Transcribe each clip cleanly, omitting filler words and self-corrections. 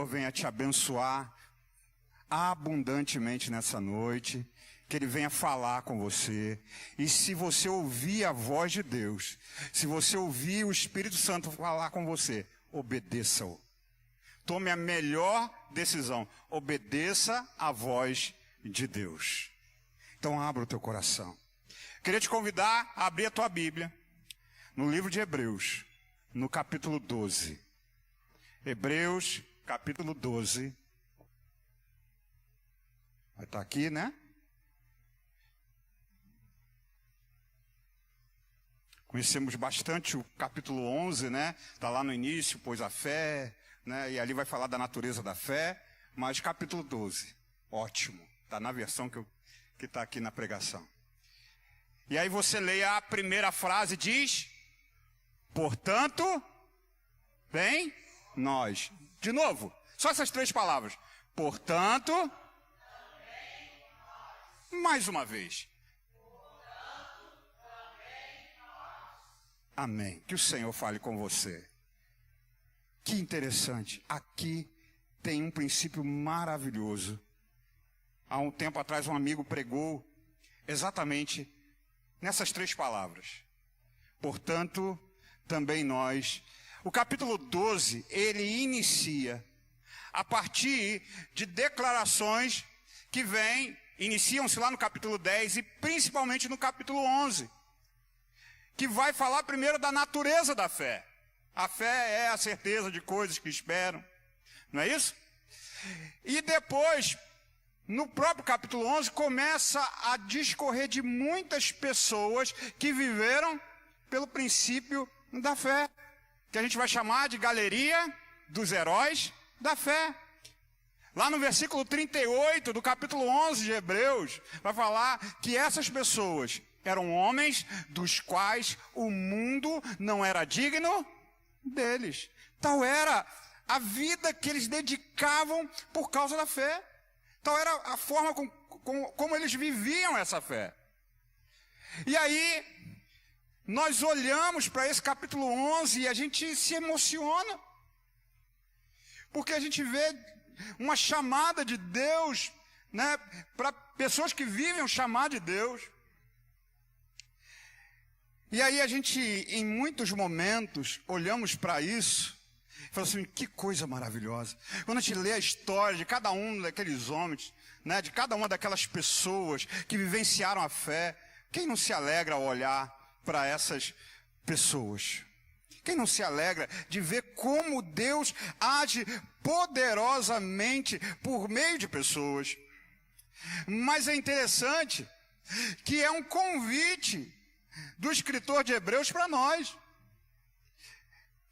Senhor venha te abençoar abundantemente nessa noite, que Ele venha falar com você. E se você ouvir a voz de Deus, se você ouvir o Espírito Santo falar com você, obedeça-o. Tome a melhor decisão, obedeça a voz de Deus. Então abra o teu coração. Queria te convidar a abrir a tua Bíblia no livro de Hebreus, no capítulo 12. Hebreus, capítulo 12. Vai estar aqui, né? Conhecemos bastante o capítulo 11, né? Está lá no início, pois a fé, né? E ali vai falar da natureza da fé. Mas capítulo 12, ótimo. Está na versão que está aqui na pregação. E aí você leia a primeira frase, diz: portanto, bem, nós. De novo, só essas três palavras. Portanto, mais uma vez. Amém. Que o Senhor fale com você. Que interessante. Aqui tem um princípio maravilhoso. Há um tempo atrás um amigo pregou exatamente nessas três palavras. Portanto, também nós. O capítulo 12, ele inicia a partir de declarações que iniciam-se lá no capítulo 10 e principalmente no capítulo 11. Que vai falar primeiro da natureza da fé. A fé é a certeza de coisas que esperam. Não é isso? E depois, no próprio capítulo 11, começa a discorrer de muitas pessoas que viveram pelo princípio da fé. Que a gente vai chamar de galeria dos heróis da fé. Lá no versículo 38 do capítulo 11 de Hebreus, vai falar que essas pessoas eram homens dos quais o mundo não era digno deles. Tal era a vida que eles dedicavam por causa da fé. Tal era a forma como eles viviam essa fé. E aí, nós olhamos para esse capítulo 11 e a gente se emociona. Porque a gente vê uma chamada de Deus, né, para pessoas que vivem o chamado de Deus. E aí a gente, em muitos momentos, olhamos para isso e falamos assim, que coisa maravilhosa. Quando a gente lê a história de cada um daqueles homens, né, de cada uma daquelas pessoas que vivenciaram a fé, quem não se alegra ao olhar para essas pessoas? Quem não se alegra de ver como Deus age poderosamente por meio de pessoas? Mas é interessante que é um convite do escritor de Hebreus para nós.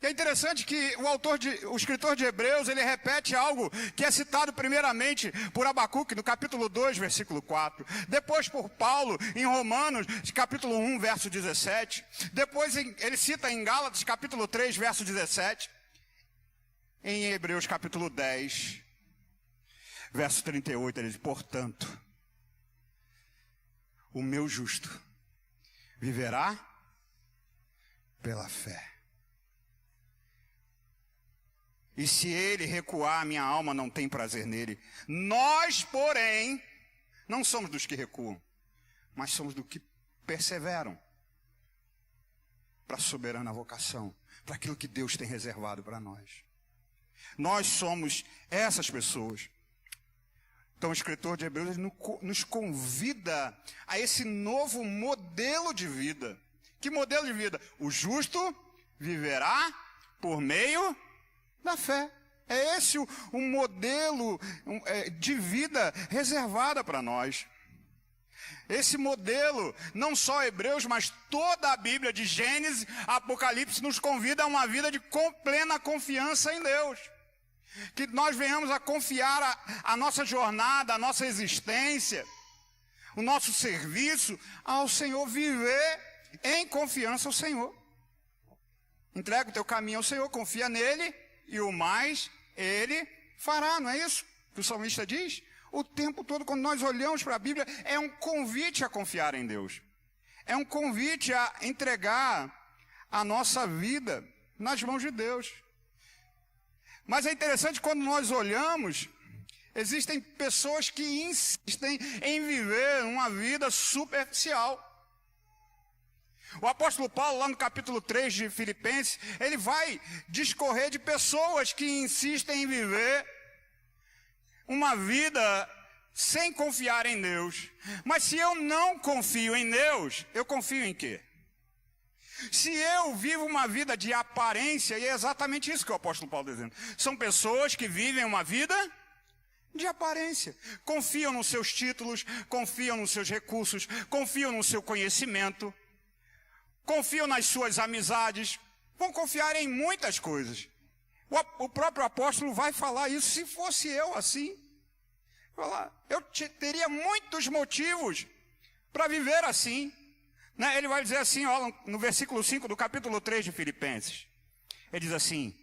É interessante que o escritor de Hebreus, ele repete algo que é citado primeiramente por Abacuque, no capítulo 2, versículo 4. Depois por Paulo, em Romanos, capítulo 1, verso 17. Depois ele cita em Gálatas, capítulo 3, verso 17. Em Hebreus, capítulo 10, verso 38, ele diz, portanto, o meu justo viverá pela fé. E se ele recuar, minha alma não tem prazer nele. Nós, porém, não somos dos que recuam, mas somos dos que perseveram para a soberana vocação, para aquilo que Deus tem reservado para nós. Nós somos essas pessoas. Então o escritor de Hebreus nos convida a esse novo modelo de vida. Que modelo de vida? O justo viverá por meio da fé. É esse o modelo de vida reservada para nós. Esse modelo, não só Hebreus, mas toda a Bíblia, de Gênesis a Apocalipse, nos convida a uma vida de plena confiança em Deus. Que nós venhamos a confiar a nossa jornada, a nossa existência, o nosso serviço ao Senhor, viver em confiança ao Senhor. Entrega o teu caminho ao Senhor, confia nele e o mais ele fará, não é isso que o salmista diz? O tempo todo, quando nós olhamos para a Bíblia, é um convite a confiar em Deus. É um convite a entregar a nossa vida nas mãos de Deus. Mas é interessante quando nós olhamos, existem pessoas que insistem em viver uma vida superficial. O apóstolo Paulo, lá no capítulo 3 de Filipenses, ele vai discorrer de pessoas que insistem em viver uma vida sem confiar em Deus. Mas se eu não confio em Deus, eu confio em quê? Se eu vivo uma vida de aparência, e é exatamente isso que o apóstolo Paulo está dizendo, são pessoas que vivem uma vida de aparência. Confiam nos seus títulos, confiam nos seus recursos, confiam no seu conhecimento, confiam nas suas amizades, vão confiar em muitas coisas. O próprio apóstolo vai falar isso. Se fosse eu assim, eu teria muitos motivos para viver assim. Ele vai dizer assim, ó, no versículo 5 do capítulo 3 de Filipenses. Ele diz assim,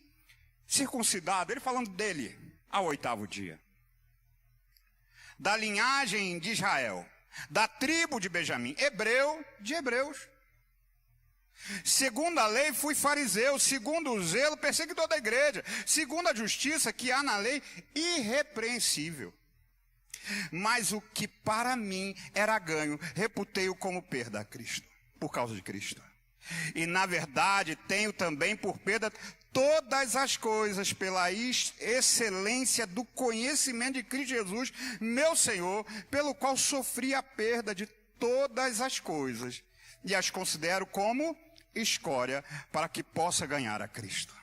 circuncidado, ele falando dele, ao 8º dia. Da linhagem de Israel, da tribo de Benjamim, hebreu de hebreus. Segundo a lei, fui fariseu, segundo o zelo, perseguidor da igreja, segundo a justiça que há na lei, irrepreensível. Mas o que para mim era ganho, reputei-o como perda a Cristo, por causa de Cristo. E na verdade tenho também por perda todas as coisas pela excelência do conhecimento de Cristo Jesus, meu Senhor, pelo qual sofri a perda de todas as coisas, e as considero como escória para que possa ganhar a Cristo.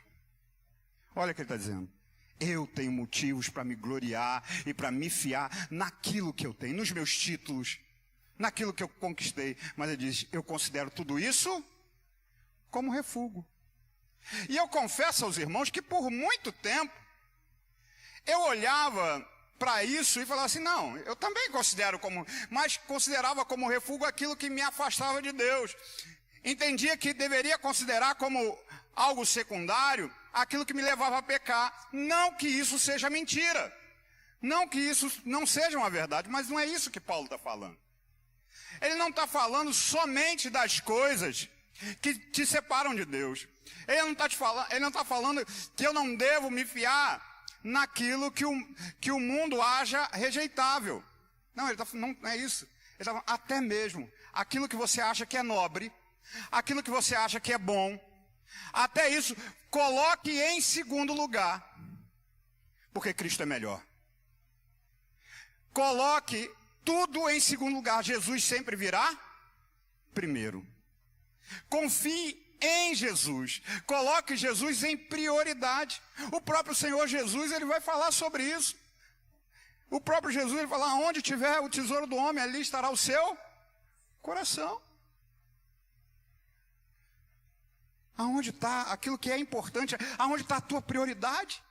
Olha o que ele está dizendo. Eu tenho motivos para me gloriar e para me fiar naquilo que eu tenho, nos meus títulos, naquilo que eu conquistei. Mas ele diz, eu considero tudo isso como refúgio. E eu confesso aos irmãos que por muito tempo eu olhava para isso e falava assim, não, eu também considero como, mas considerava como refúgio aquilo que me afastava de Deus. Entendia que deveria considerar como algo secundário aquilo que me levava a pecar. Não que isso seja mentira. Não que isso não seja uma verdade, mas não é isso que Paulo está falando. Ele não está falando somente das coisas que te separam de Deus. Ele não está falando que eu não devo me fiar naquilo que o mundo acha rejeitável. Não, não é isso. Ele está falando até mesmo aquilo que você acha que é nobre, aquilo que você acha que é bom, até isso, coloque em segundo lugar, porque Cristo é melhor. Coloque tudo em segundo lugar, Jesus sempre virá primeiro. Confie em Jesus, coloque Jesus em prioridade. O próprio Senhor Jesus, ele vai falar sobre isso. O próprio Jesus, ele fala, onde tiver o tesouro do homem, ali estará o seu coração. Aonde está aquilo que é importante? Aonde está a tua prioridade?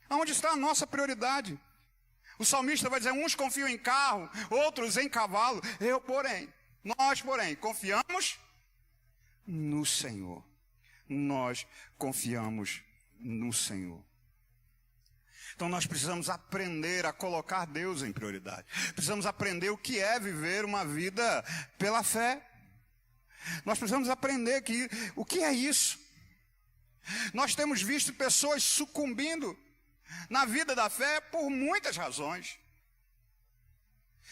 Aonde está a nossa prioridade? O salmista vai dizer, uns confiam em carro, outros em cavalo. Nós, porém, confiamos no Senhor. Nós confiamos no Senhor. Então nós precisamos aprender a colocar Deus em prioridade. Precisamos aprender o que é viver uma vida pela fé. Nós precisamos aprender o que é isso. Nós temos visto pessoas sucumbindo na vida da fé por muitas razões.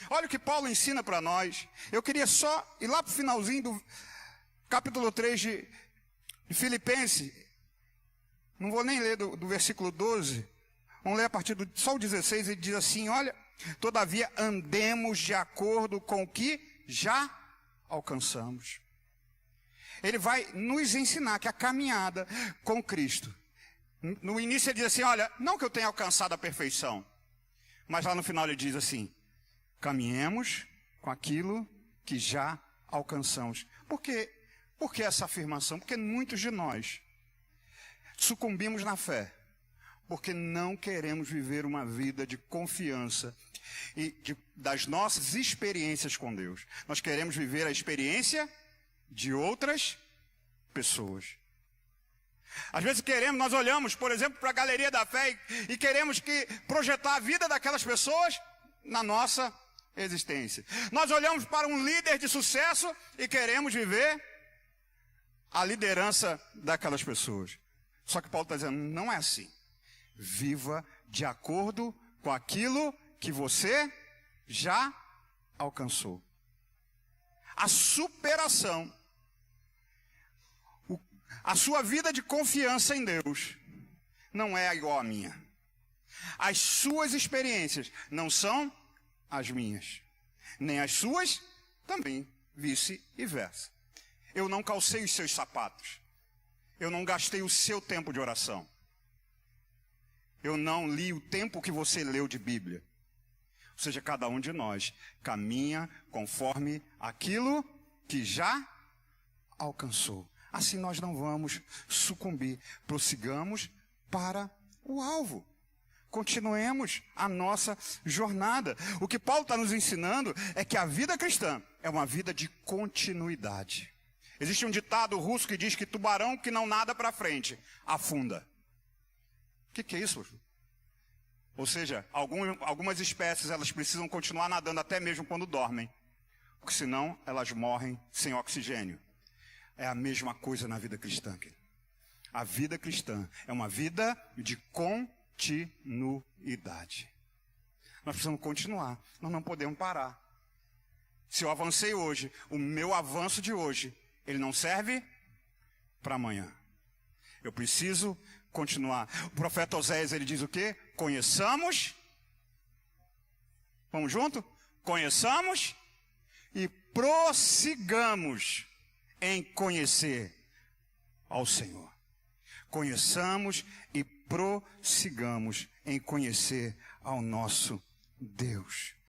Olha o que Paulo ensina para nós. Eu queria só ir lá para o finalzinho do capítulo 3 de Filipenses. Não vou nem ler do versículo 12. Vamos ler a partir do só o 16. Ele diz assim, olha, todavia andemos de acordo com o que já alcançamos. Ele vai nos ensinar que a caminhada com Cristo, no início ele diz assim, olha, não que eu tenha alcançado a perfeição, mas lá no final ele diz assim, caminhemos com aquilo que já alcançamos. Por que essa afirmação? Porque muitos de nós sucumbimos na fé, porque não queremos viver uma vida de confiança e das nossas experiências com Deus. Nós queremos viver a experiência de outras pessoas. Às vezes nós olhamos, por exemplo, para a galeria da fé e queremos projetar a vida daquelas pessoas na nossa existência. Nós olhamos para um líder de sucesso e queremos viver a liderança daquelas pessoas. Só que Paulo está dizendo, não é assim. Viva de acordo com aquilo que você já alcançou. A superação, a sua vida de confiança em Deus não é igual à minha. As suas experiências não são as minhas, nem as suas também, vice-versa. Eu não calcei os seus sapatos. Eu não gastei o seu tempo de oração. Eu não li o tempo que você leu de Bíblia. Ou seja, cada um de nós caminha conforme aquilo que já alcançou. Assim nós não vamos sucumbir. Prossigamos para o alvo. Continuemos a nossa jornada. O que Paulo está nos ensinando é que a vida cristã é uma vida de continuidade. Existe um ditado russo que diz que tubarão que não nada para frente afunda. O que é isso? Ou seja, algumas espécies elas precisam continuar nadando até mesmo quando dormem, porque senão elas morrem sem oxigênio. É a mesma coisa na vida cristã. A vida cristã é uma vida de continuidade. Nós precisamos continuar, nós não podemos parar. Se eu avancei hoje, o meu avanço de hoje, ele não serve para amanhã. Eu preciso continuar. O profeta Oséias, ele diz o quê? Conheçamos. Vamos junto? Conheçamos e prossigamos em conhecer ao Senhor. Conheçamos e prossigamos em conhecer ao nosso Deus.